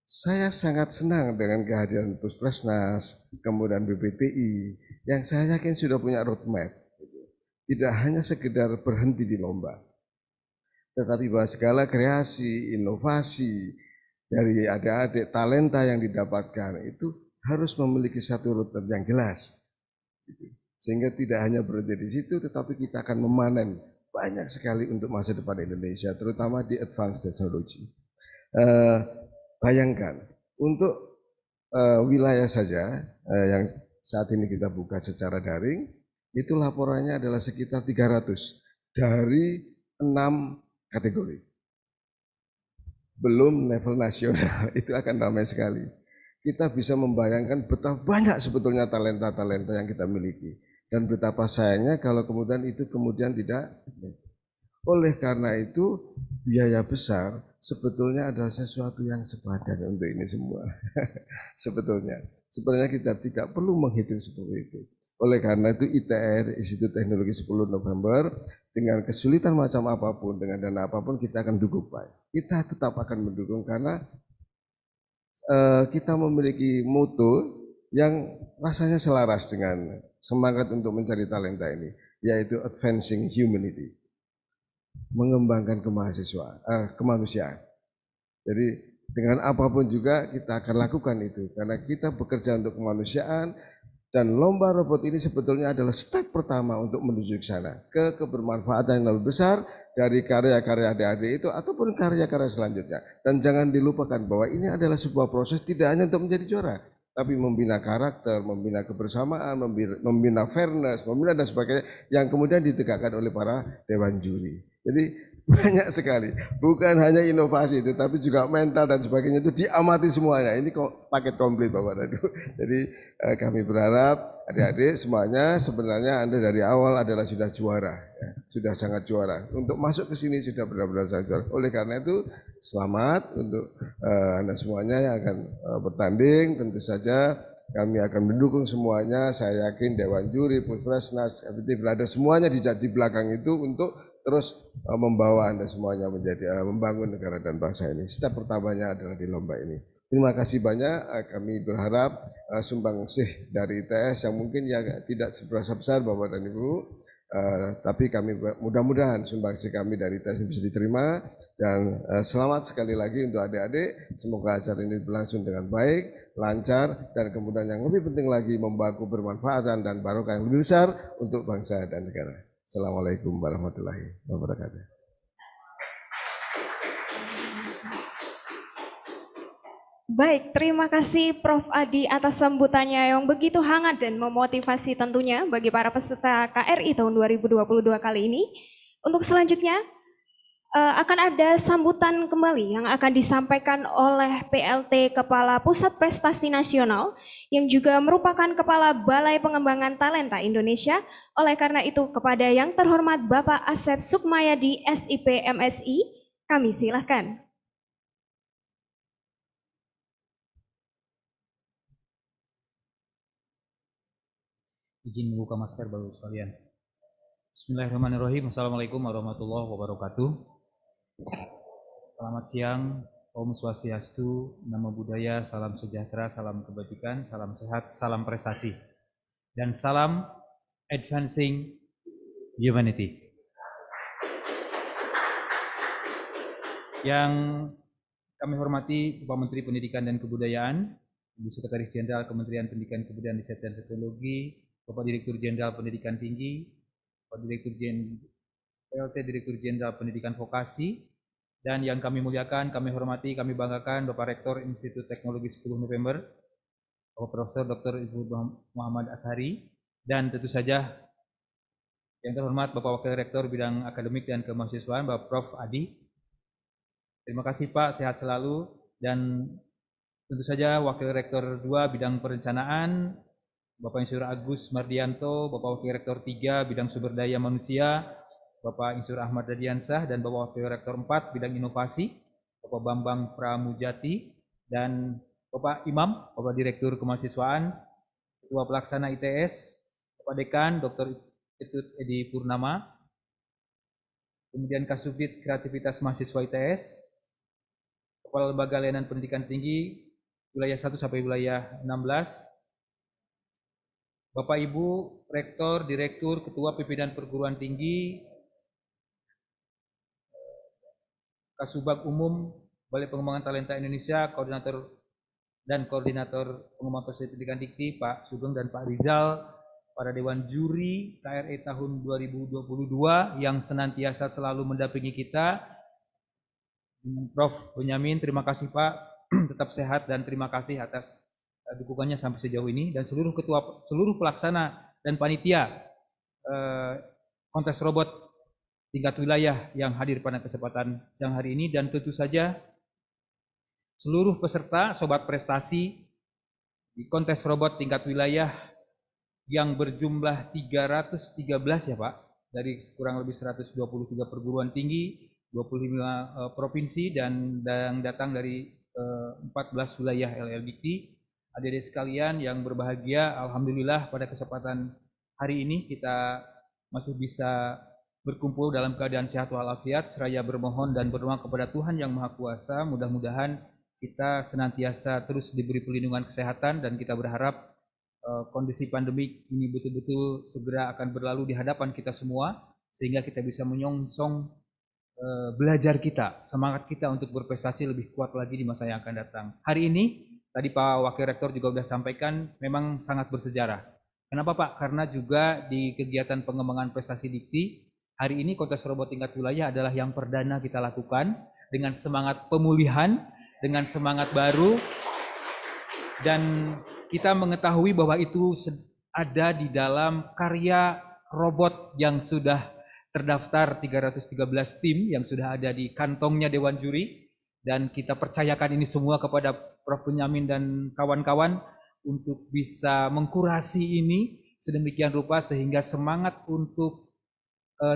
saya sangat senang dengan kehadiran Puspresnas, kemudian BPTI, yang saya yakin sudah punya roadmap. Tidak hanya sekedar berhenti di lomba, tetapi bahwa segala kreasi, inovasi dari adik-adik, talenta yang didapatkan itu harus memiliki satu rute yang jelas. Sehingga tidak hanya berhenti di situ, tetapi kita akan memanen banyak sekali untuk masa depan Indonesia, terutama di advanced technology. Bayangkan, untuk wilayah saja yang saat ini kita buka secara daring, itu laporannya adalah sekitar 300 dari 6 kategori. Belum level nasional, itu akan ramai sekali. Kita bisa membayangkan betapa banyak sebetulnya talenta-talenta yang kita miliki. Dan betapa sayangnya kalau kemudian itu tidak. Oleh karena itu, biaya besar sebetulnya adalah sesuatu yang sepadan untuk ini semua. Sebenarnya kita tidak perlu menghitung seperti itu. Oleh karena itu ITR, Institut Teknologi 10 November, dengan kesulitan macam apapun, dengan dana apapun kita akan dukung Pak. Kita tetap akan mendukung karena kita memiliki mutu yang rasanya selaras dengan semangat untuk mencari talenta ini, yaitu advancing humanity, mengembangkan kemanusiaan. Jadi dengan apapun juga kita akan lakukan itu, karena kita bekerja untuk kemanusiaan. Dan lomba robot ini sebetulnya adalah step pertama untuk menuju ke sana, ke kebermanfaatan yang lebih besar dari karya-karya adik-adik itu ataupun karya-karya selanjutnya. Dan jangan dilupakan bahwa ini adalah sebuah proses tidak hanya untuk menjadi juara, tapi membina karakter, membina kebersamaan, membina fairness, membina dan sebagainya yang kemudian ditegakkan oleh para dewan juri. Jadi banyak sekali, bukan hanya inovasi itu, tapi juga mental dan sebagainya itu diamati semuanya. Ini kok paket komplit Bapak dan Ibu. Jadi kami berharap adik-adik semuanya sebenarnya Anda dari awal adalah sudah juara, ya, sudah sangat juara. Untuk masuk ke sini sudah benar-benar sangat juara. Oleh karena itu selamat untuk Anda semuanya yang akan bertanding. Tentu saja kami akan mendukung semuanya. Saya yakin Dewan Juri, Puspresnas, FPT Berada semuanya di belakang itu untuk terus membawa Anda semuanya menjadi membangun negara dan bangsa ini. Step pertamanya adalah di lomba ini. Terima kasih banyak. Kami berharap sumbangsih dari ITS yang mungkin ya tidak sebesar Bapak dan Ibu, tapi kami mudah-mudahan sumbangsih kami dari ITS bisa diterima. Dan selamat sekali lagi untuk adik-adik. Semoga acara ini berlangsung dengan baik, lancar, dan kemudian yang lebih penting lagi membawa kebermanfaatan dan barokah yang lebih besar untuk bangsa dan negara. Assalamualaikum warahmatullahi wabarakatuh. Baik, terima kasih Prof. Adi atas sambutannya yang begitu hangat dan memotivasi tentunya bagi para peserta KRI tahun 2022 kali ini. Untuk selanjutnya, akan ada sambutan kembali yang akan disampaikan oleh PLT Kepala Pusat Prestasi Nasional yang juga merupakan Kepala Balai Pengembangan Talenta Indonesia. Oleh karena itu, kepada yang terhormat Bapak Asep Sukmayadi, SIP MSI, kami silahkan. Izin membuka masker baru sekalian. Bismillahirrahmanirrahim. Assalamualaikum warahmatullahi wabarakatuh. Selamat siang, Om Swastiastu, Namo Buddhaya, salam sejahtera, salam kebajikan, salam sehat, salam prestasi, dan salam advancing humanity. Yang kami hormati Bapak Menteri Pendidikan dan Kebudayaan, Ibu Sekretaris Jenderal Kementerian Pendidikan, Kebudayaan, Riset dan Teknologi, Bapak Direktur Jenderal Pendidikan Tinggi, Bapak Direktur PLT Direktur Jenderal Pendidikan Vokasi, dan yang kami muliakan, kami hormati, kami banggakan Bapak Rektor Institut Teknologi 10 November, Bapak Profesor Dr. Ibu Muhammad Ashari, dan tentu saja yang terhormat Bapak Wakil Rektor Bidang Akademik dan Kemahasiswaan, Bapak Prof. Adi. Terima kasih Pak, sehat selalu, dan tentu saja Wakil Rektor 2 Bidang Perencanaan, Bapak Insur Agus Mardianto, Bapak Wakil Rektor 3 Bidang Sumber Daya Manusia, Bapak Insur Ahmad Radiansah, dan Bapak Wakil Rektor 4 Bidang Inovasi, Bapak Bambang Pramujati, dan Bapak Imam, Bapak Direktur Kemahasiswaan, Ketua Pelaksana ITS, Bapak Dekan, Dr. Ketut Edi Purnama, kemudian Kasubdit Kreativitas Mahasiswa ITS, Kepala Lembaga Layanan Pendidikan Tinggi, wilayah 1 sampai wilayah 16, Bapak Ibu Rektor, Direktur, Ketua Pimpinan Perguruan Tinggi, Kasubag Umum, Balai Pengembangan Talenta Indonesia, Koordinator dan Koordinator Pengembangan Prestasi Pendidikan Dikti, Pak Sugeng dan Pak Rizal, para Dewan Juri KRE tahun 2022 yang senantiasa selalu mendampingi kita, Prof. Benyamin, terima kasih Pak, tetap sehat dan terima kasih atas dukungannya sampai sejauh ini, dan seluruh pelaksana dan panitia kontes robot tingkat wilayah yang hadir pada kesempatan siang hari ini, dan tentu saja seluruh peserta sobat prestasi di kontes robot tingkat wilayah yang berjumlah 313 ya Pak, dari kurang lebih 123 perguruan tinggi, 25 provinsi, dan datang dari 14 wilayah LL Dikti. Adik-adik sekalian yang berbahagia, alhamdulillah pada kesempatan hari ini kita masih bisa berkumpul dalam keadaan sehat walafiat, seraya bermohon dan berdoa kepada Tuhan Yang Maha Kuasa. Mudah-mudahan kita senantiasa terus diberi perlindungan kesehatan, dan kita berharap kondisi pandemik ini betul-betul segera akan berlalu di hadapan kita semua, sehingga kita bisa menyongsong belajar kita, semangat kita untuk berprestasi lebih kuat lagi di masa yang akan datang. Hari ini tadi Pak Wakil Rektor juga sudah sampaikan, memang sangat bersejarah. Kenapa Pak? Karena juga di kegiatan pengembangan prestasi Dikti, hari ini kontes robot tingkat wilayah adalah yang perdana kita lakukan dengan semangat pemulihan, dengan semangat baru, dan kita mengetahui bahwa itu ada di dalam karya robot yang sudah terdaftar 313 tim yang sudah ada di kantongnya Dewan Juri, dan kita percayakan ini semua kepada Prof. Benyamin dan kawan-kawan untuk bisa mengkurasi ini sedemikian rupa sehingga semangat untuk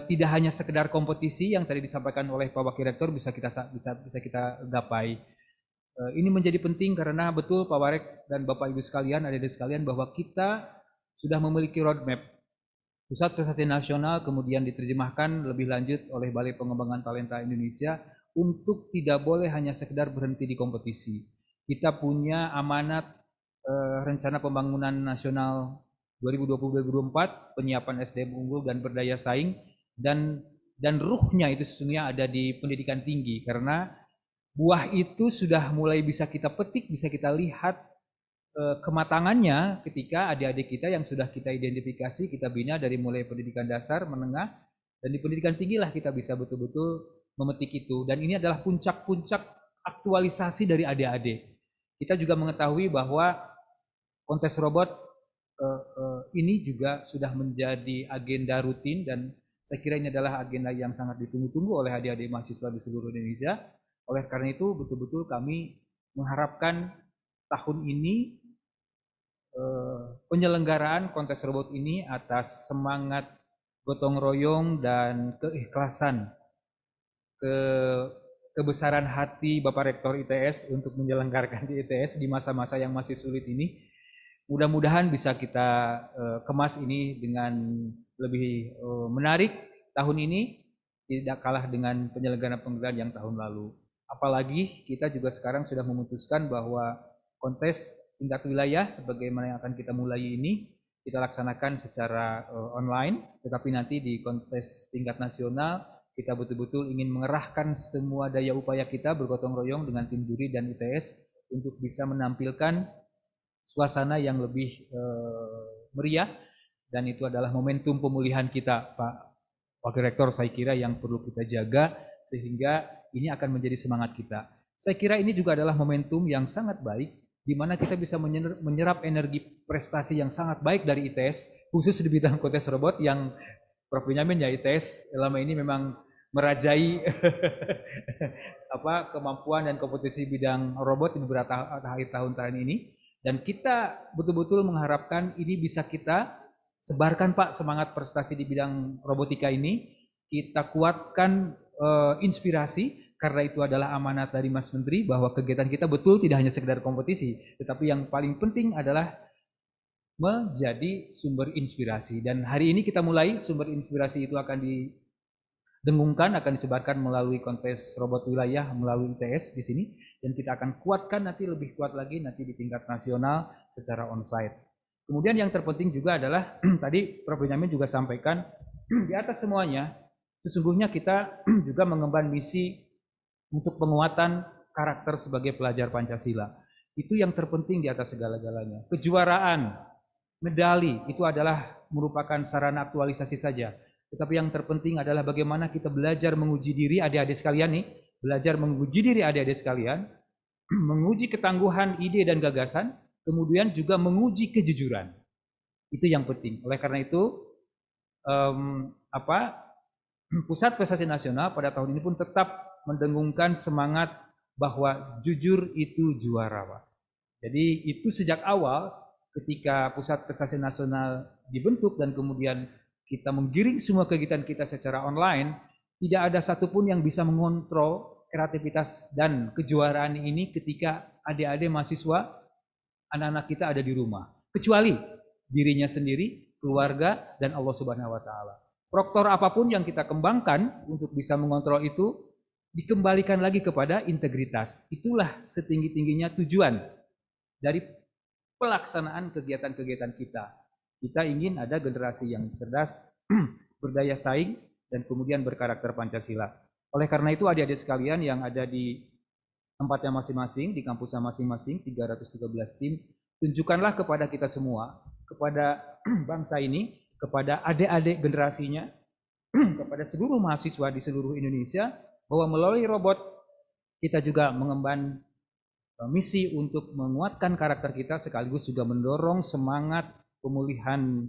tidak hanya sekedar kompetisi yang tadi disampaikan oleh Pak Wakil Rektor bisa kita gapai. Ini menjadi penting karena betul Pak Warek dan Bapak Ibu sekalian, adik-adik sekalian, bahwa kita sudah memiliki roadmap Pusat Prestasi Nasional, kemudian diterjemahkan lebih lanjut oleh Balai Pengembangan Talenta Indonesia untuk tidak boleh hanya sekedar berhenti di kompetisi. Kita punya amanat rencana pembangunan nasional 2020-2024, penyiapan SDM unggul dan berdaya saing, dan ruhnya itu sesungguhnya ada di pendidikan tinggi, karena buah itu sudah mulai bisa kita petik, bisa kita lihat kematangannya ketika adik-adik kita yang sudah kita identifikasi, kita bina dari mulai pendidikan dasar, menengah, dan di pendidikan tinggi lah kita bisa betul-betul memetik itu. Dan ini adalah puncak-puncak aktualisasi dari adik-adik. Kita juga mengetahui bahwa kontes robot ini juga sudah menjadi agenda rutin, dan Saya kira ini adalah agenda yang sangat ditunggu-tunggu oleh adik-adik mahasiswa di seluruh Indonesia. Oleh karena itu betul-betul kami mengharapkan tahun ini penyelenggaraan kontes robot ini atas semangat gotong royong dan keikhlasan, kebesaran hati Bapak Rektor ITS untuk menyelenggarakan di ITS di masa-masa yang masih sulit ini. Mudah-mudahan bisa kita kemas ini dengan lebih menarik tahun ini, tidak kalah dengan penyelenggaraan yang tahun lalu. Apalagi kita juga sekarang sudah memutuskan bahwa kontes tingkat wilayah sebagaimana yang akan kita mulai ini kita laksanakan secara online, tetapi nanti di kontes tingkat nasional kita betul-betul ingin mengerahkan semua daya upaya kita bergotong royong dengan tim juri dan ITS untuk bisa menampilkan suasana yang lebih meriah, dan itu adalah momentum pemulihan kita, Pak Wakil Rektor, saya kira yang perlu kita jaga sehingga ini akan menjadi semangat kita. Saya kira ini juga adalah momentum yang sangat baik di mana kita bisa menyerap energi prestasi yang sangat baik dari ITS, khusus di bidang kontes robot yang Prof. Benyamin ya ITS selama ini memang merajai kemampuan dan kompetisi bidang robot di beberapa akhir tahun ini. Dan kita betul-betul mengharapkan ini bisa kita sebarkan, Pak, semangat prestasi di bidang robotika ini. Kita kuatkan inspirasi, karena itu adalah amanat dari Mas Menteri bahwa kegiatan kita betul tidak hanya sekedar kompetisi, tetapi yang paling penting adalah menjadi sumber inspirasi. Dan hari ini kita mulai, sumber inspirasi itu akan didengungkan, akan disebarkan melalui kontes robot wilayah melalui ITS di sini, dan kita akan kuatkan nanti lebih kuat lagi nanti di tingkat nasional secara onsite. Kemudian yang terpenting juga adalah tadi Prof. Benyamin juga sampaikan, di atas semuanya sesungguhnya kita juga mengemban misi untuk penguatan karakter sebagai pelajar Pancasila. Itu yang terpenting di atas segala-galanya. Kejuaraan, medali itu adalah merupakan sarana aktualisasi saja. Tetapi yang terpenting adalah bagaimana kita belajar menguji diri adik-adik sekalian nih, belajar menguji diri adik-adik sekalian, menguji ketangguhan ide dan gagasan, kemudian juga menguji kejujuran. Itu yang penting. Oleh karena itu, Pusat Prestasi Nasional pada tahun ini pun tetap mendengungkan semangat bahwa jujur itu juara, Pak. Jadi itu sejak awal ketika Pusat Prestasi Nasional dibentuk dan kemudian kita menggiring semua kegiatan kita secara online, tidak ada satupun yang bisa mengontrol kreativitas dan kejuaraan ini ketika adik-adik mahasiswa, anak-anak kita ada di rumah, kecuali dirinya sendiri, keluarga, dan Allah Subhanahu wa Ta'ala. Proktor apapun yang kita kembangkan untuk bisa mengontrol itu dikembalikan lagi kepada integritas. Itulah setinggi-tingginya tujuan dari pelaksanaan kegiatan-kegiatan kita. Kita ingin ada generasi yang cerdas, berdaya saing, dan kemudian berkarakter Pancasila. Oleh karena itu adik-adik sekalian yang ada di tempatnya masing-masing, di kampusnya masing-masing, 313 tim, tunjukkanlah kepada kita semua, kepada bangsa ini, kepada adik-adik generasinya, kepada seluruh mahasiswa di seluruh Indonesia, bahwa melalui robot kita juga mengemban misi untuk menguatkan karakter kita, sekaligus juga mendorong semangat pemulihan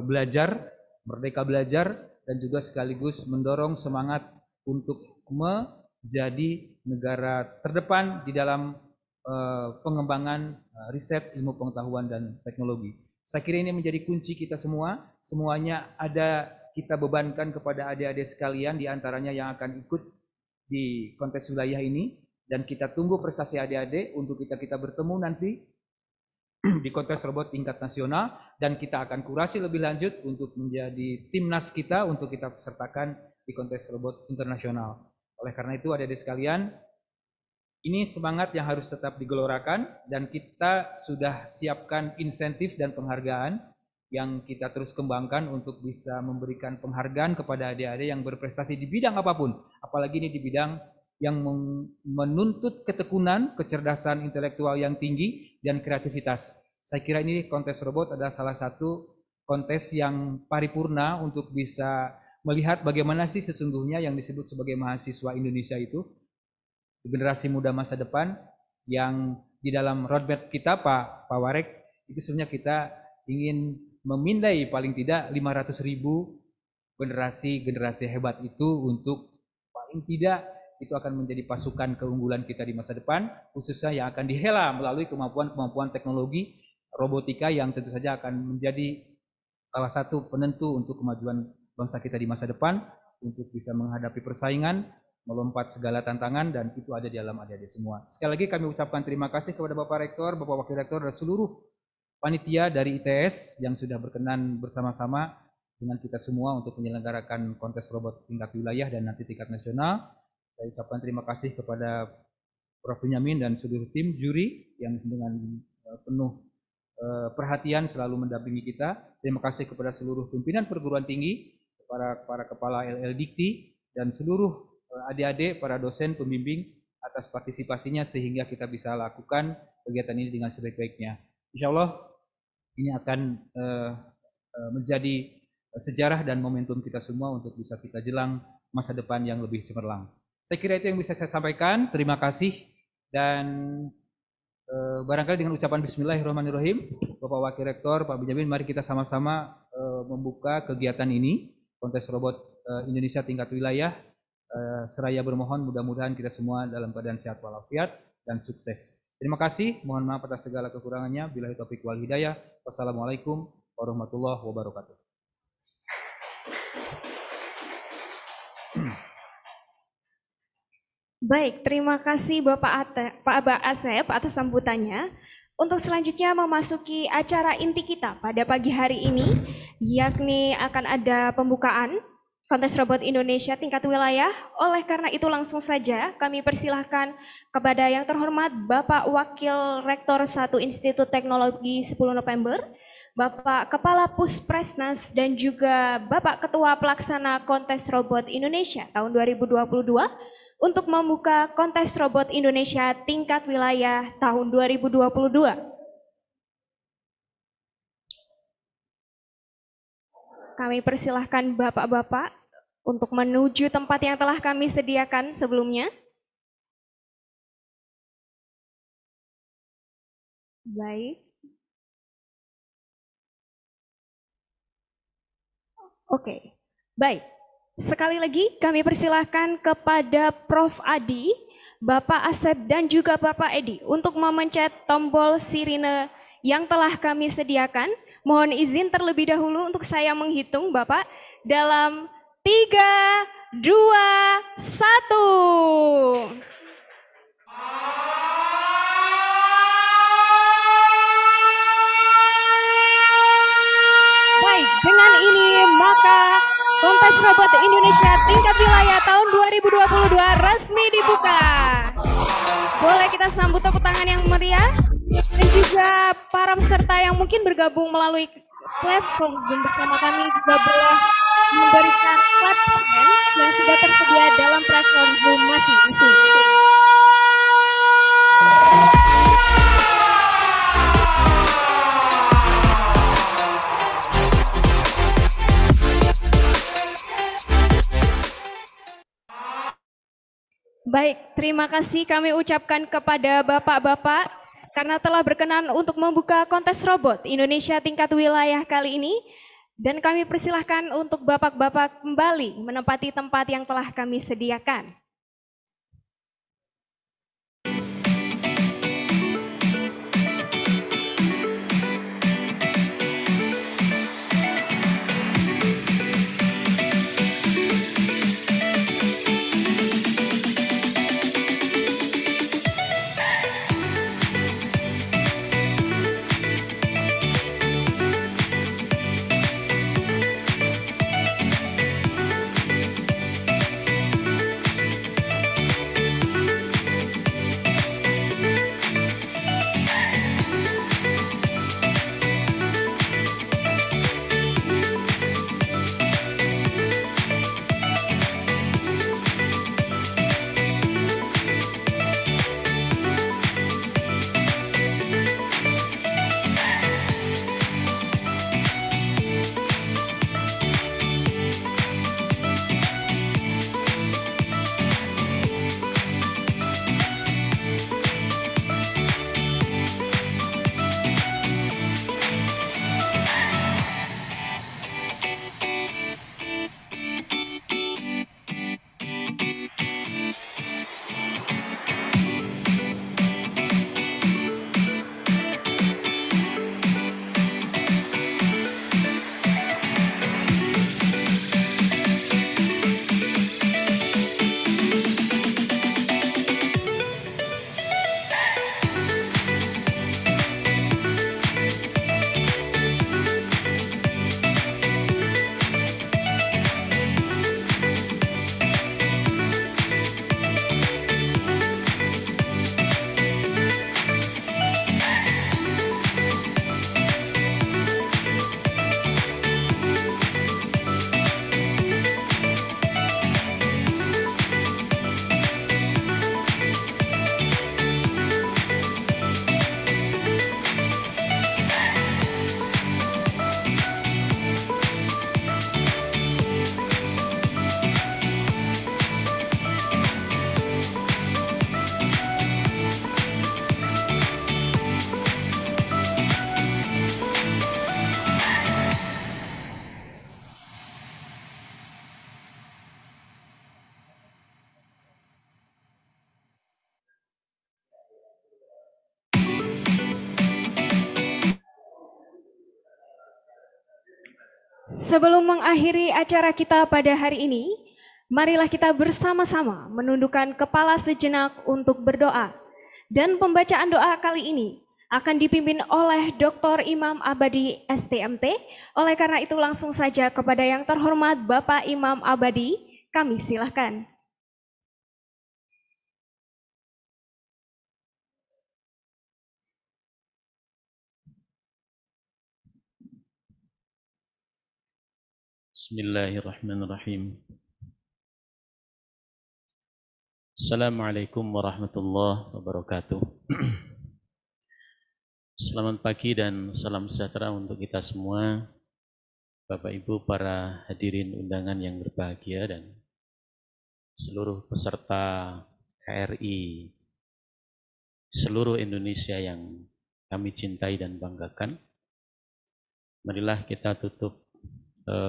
belajar, merdeka belajar, dan juga sekaligus mendorong semangat untuk menjadi negara terdepan di dalam pengembangan riset, ilmu pengetahuan, dan teknologi. Saya kira ini menjadi kunci kita semua. Semuanya ada kita bebankan kepada adik-adik sekalian, diantaranya yang akan ikut di kontes wilayah ini, dan kita tunggu prestasi adik-adik untuk kita bertemu nanti di kontes robot tingkat nasional, dan kita akan kurasi lebih lanjut untuk menjadi timnas kita untuk kita sertakan di kontes robot internasional. Oleh karena itu adik-adik sekalian, ini semangat yang harus tetap digelorakan, dan kita sudah siapkan insentif dan penghargaan yang kita terus kembangkan untuk bisa memberikan penghargaan kepada adik-adik yang berprestasi di bidang apapun, apalagi ini di bidang yang menuntut ketekunan, kecerdasan intelektual yang tinggi, dan kreativitas. Saya kira ini kontes robot adalah salah satu kontes yang paripurna untuk bisa melihat bagaimana sih sesungguhnya yang disebut sebagai mahasiswa Indonesia itu, generasi muda masa depan yang di dalam roadmap kita Pak Warek, itu sebenarnya kita ingin memindai paling tidak 500.000 generasi hebat itu untuk paling tidak itu akan menjadi pasukan keunggulan kita di masa depan, khususnya yang akan dihela melalui kemampuan teknologi robotika yang tentu saja akan menjadi salah satu penentu untuk kemajuan bangsa kita di masa depan, untuk bisa menghadapi persaingan, melompat segala tantangan, dan itu ada di dalam adik-adik semua. Sekali lagi kami ucapkan terima kasih kepada Bapak Rektor, Bapak Wakil Rektor, dan seluruh panitia dari ITS yang sudah berkenan bersama-sama dengan kita semua untuk menyelenggarakan kontes robot tingkat wilayah dan nanti tingkat nasional. Saya ucapkan terima kasih kepada Prof. Benyamin dan seluruh tim juri yang dengan penuh perhatian selalu mendampingi kita. Terima kasih kepada seluruh pimpinan perguruan tinggi, para kepala LL Dikti, dan seluruh adik-adik, para dosen pembimbing atas partisipasinya sehingga kita bisa lakukan kegiatan ini dengan sebaik-baiknya. Insya Allah ini akan menjadi sejarah dan momentum kita semua untuk bisa kita jelang masa depan yang lebih cemerlang. Saya kira itu yang bisa saya sampaikan. Terima kasih, dan barangkali dengan ucapan Bismillahirrahmanirrahim, Bapak Wakil Rektor, Pak Benyamin, mari kita sama-sama membuka kegiatan ini, kontes robot Indonesia tingkat wilayah. Seraya bermohon mudah-mudahan kita semua dalam keadaan sehat walafiat dan sukses. Terima kasih, mohon maaf atas segala kekurangannya. Billahi taufiq wal hidayah. Wassalamualaikum warahmatullahi wabarakatuh. Baik, terima kasih Pak Asep atas sambutannya. Untuk selanjutnya memasuki acara inti kita pada pagi hari ini, yakni akan ada pembukaan kontes robot Indonesia tingkat wilayah. Oleh karena itu langsung saja kami persilahkan kepada yang terhormat Bapak Wakil Rektor 1 Institut Teknologi 10 November, Bapak Kepala Puspresnas, dan juga Bapak Ketua Pelaksana Kontes Robot Indonesia tahun 2022 untuk membuka kontes robot Indonesia tingkat wilayah tahun 2022. Kami persilahkan Bapak-Bapak untuk menuju tempat yang telah kami sediakan sebelumnya. Baik. Oke, baik. Sekali lagi kami persilahkan kepada Prof. Adi, Bapak Asep, dan juga Bapak Edi untuk memencet tombol sirine yang telah kami sediakan. Mohon izin terlebih dahulu untuk saya menghitung Bapak dalam 3, 2, 1. Baik, dengan ini maka kontes robot Indonesia tingkat wilayah tahun 2022 resmi dibuka. Boleh kita sambut tepuk tangan yang meriah, dan juga para peserta yang mungkin bergabung melalui platform Zoom bersama kami juga boleh memberikan clap yang sudah tersedia dalam platform Zoom masing-masing. Baik, terima kasih kami ucapkan kepada Bapak-Bapak karena telah berkenan untuk membuka kontes robot Indonesia tingkat wilayah kali ini. Dan kami persilahkan untuk Bapak-Bapak kembali menempati tempat yang telah kami sediakan. Sebelum mengakhiri acara kita pada hari ini, marilah kita bersama-sama menundukkan kepala sejenak untuk berdoa. Dan pembacaan doa kali ini akan dipimpin oleh Dr. Imam Abadi STMT. Oleh karena itu langsung saja kepada yang terhormat Bapak Imam Abadi, kami silahkan. Bismillahirrahmanirrahim. Assalamualaikum warahmatullahi wabarakatuh. Selamat pagi dan salam sejahtera untuk kita semua, Bapak Ibu para hadirin undangan yang berbahagia dan seluruh peserta KRI seluruh Indonesia yang kami cintai dan banggakan. Marilah kita tutup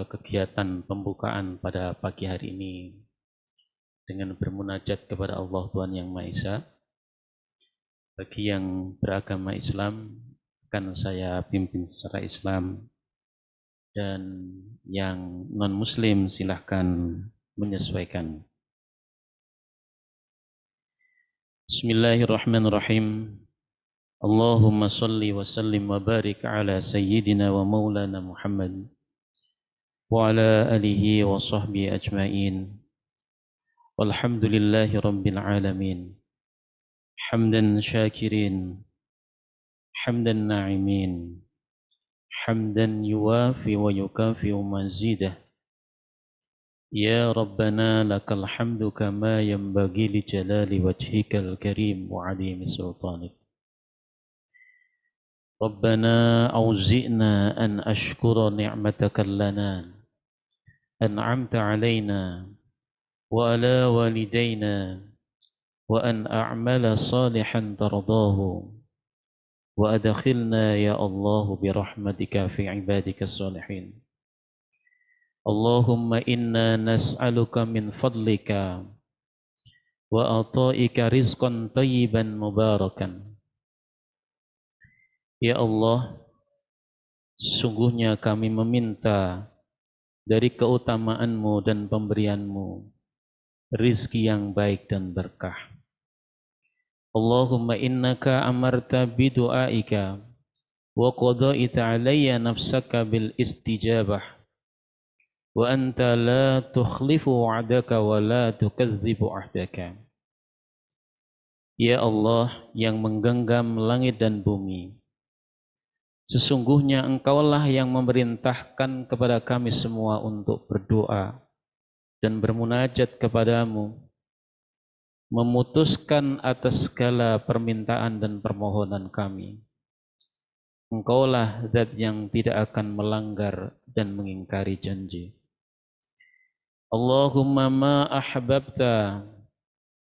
kegiatan pembukaan pada pagi hari ini dengan bermunajat kepada Allah Tuhan Yang Maha Esa. Bagi yang beragama Islam akan saya pimpin secara Islam, dan yang non-Muslim silahkan menyesuaikan. Bismillahirrahmanirrahim. Allahumma salli wa sallim wa barik ala sayyidina wa maulana Muhammad wa ala alihi wa sahbihi ajma'in. Walhamdulillahi rabbil alamin. Hamdan syakirin, hamdan na'imin, hamdan yuwafi wa yukafi mazidah. Ya Rabbana lakal hamdu kama yanbaghi li jalali wajhikal karim wa 'azimi sultanik. Rabbana auzi'na an ashkura ni'mataka lana an'amta 'alaina wa ala walidayna wa an a'mala salihan tardahu wa adkhilna ya Allah bi rahmatika fi ibadika salihin. Allahumma inna nas'aluka min fadlika wa ata'ika rizqan tayyiban mubarakan. Ya Allah, sungguhnya kami meminta dari keutamaanmu dan pemberianmu rizki yang baik dan berkah. Allahumma innaka amarta bidu'aika wa qada'ita alayya nafsaka bil istijabah wa anta la tukhlifu wa'daka wa la tukazzibu ahdaka. Ya Allah yang menggenggam langit dan bumi, sesungguhnya Engkaulah yang memerintahkan kepada kami semua untuk berdoa dan bermunajat kepadamu, memutuskan atas segala permintaan dan permohonan kami. Engkaulah zat yang tidak akan melanggar dan mengingkari janji. Allahumma ma ahbabta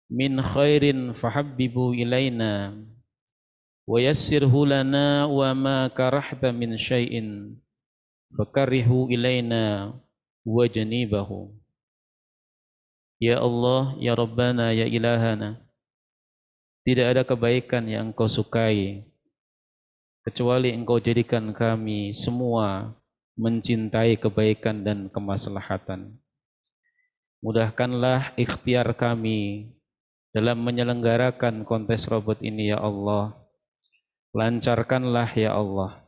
min khairin fahabbibu ilaina wa yassirhu lana wa ma karahta min syai'in fakarrihu ilaina wa janibahu. Ya Allah, ya Rabbana, ya Ilahana, tidak ada kebaikan yang Engkau sukai kecuali Engkau jadikan kami semua mencintai kebaikan dan kemaslahatan. Mudahkanlah ikhtiar kami dalam menyelenggarakan kontes robot ini ya Allah. Lancarkanlah ya Allah.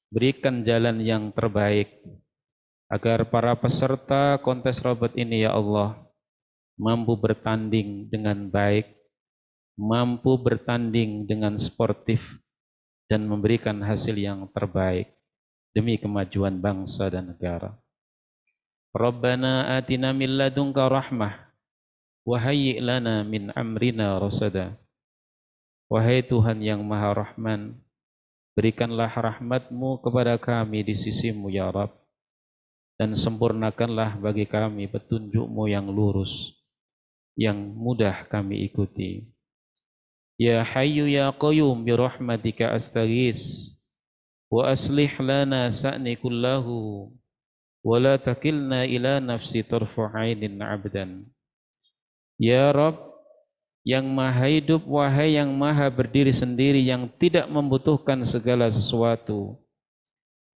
Berikan jalan yang terbaik agar para peserta kontes robot ini ya Allah mampu bertanding dengan baik, mampu bertanding dengan sportif, dan memberikan hasil yang terbaik demi kemajuan bangsa dan negara. Rabbana atina min ladunka rahmah wa hayyi' lana min amrina rasada. Wahai Tuhan yang Maha Rahman, berikanlah rahmat-Mu kepada kami di sisi-Mu ya Rabb, dan sempurnakanlah bagi kami petunjuk-Mu yang lurus, yang mudah kami ikuti. Ya Hayyu ya Qayyum bi rahmatika astaghis wa aslih lana sa'ni kullahu wa la takilna ila nafsi tarfa'ainin abdan. Ya Rabb yang Maha hidup, wahai yang Maha berdiri sendiri, yang tidak membutuhkan segala sesuatu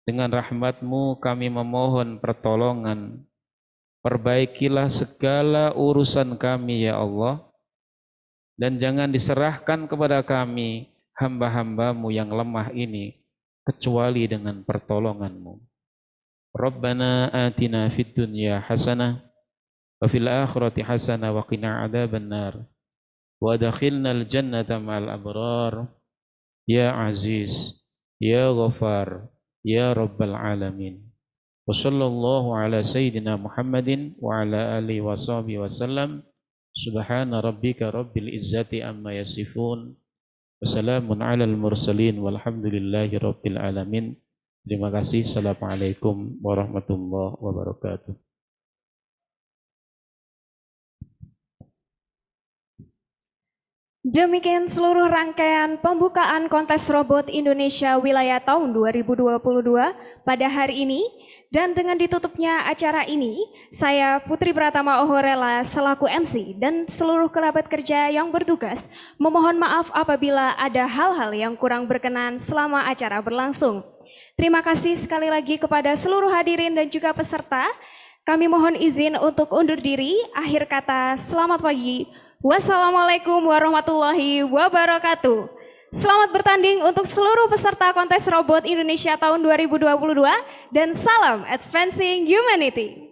Dengan rahmat-Mu kami memohon pertolongan. Perbaikilah segala urusan kami ya Allah. Dan jangan diserahkan kepada kami hamba-hamba-Mu yang lemah ini kecuali dengan pertolongan-Mu. Rabbana atina fid dunya hasanah wa fil akhirati hasanah wa qina adzabannar. Wa adkhilnal jannata ma'al abrar. Ya Aziz, Ya Ghafar, Ya Rabbal Alamin. Wa sallallahu ala Sayyidina Muhammadin wa ala alihi wa sahbihi wa sallam. Subhana rabbika rabbil izzati amma yasifun. Wassalamun alal mursalin walhamdulillahi rabbil alamin. Terima kasih. Assalamualaikum warahmatullahi wabarakatuh. Demikian seluruh rangkaian pembukaan kontes robot Indonesia wilayah tahun 2022 pada hari ini. Dan dengan ditutupnya acara ini, saya Putri Pratama Ohorela selaku MC dan seluruh kerabat kerja yang bertugas memohon maaf apabila ada hal-hal yang kurang berkenan selama acara berlangsung. Terima kasih sekali lagi kepada seluruh hadirin dan juga peserta. Kami mohon izin untuk undur diri. Akhir kata, selamat pagi. Wassalamualaikum warahmatullahi wabarakatuh. Selamat bertanding untuk seluruh peserta kontes robot Indonesia tahun 2022 dan salam Advancing Humanity.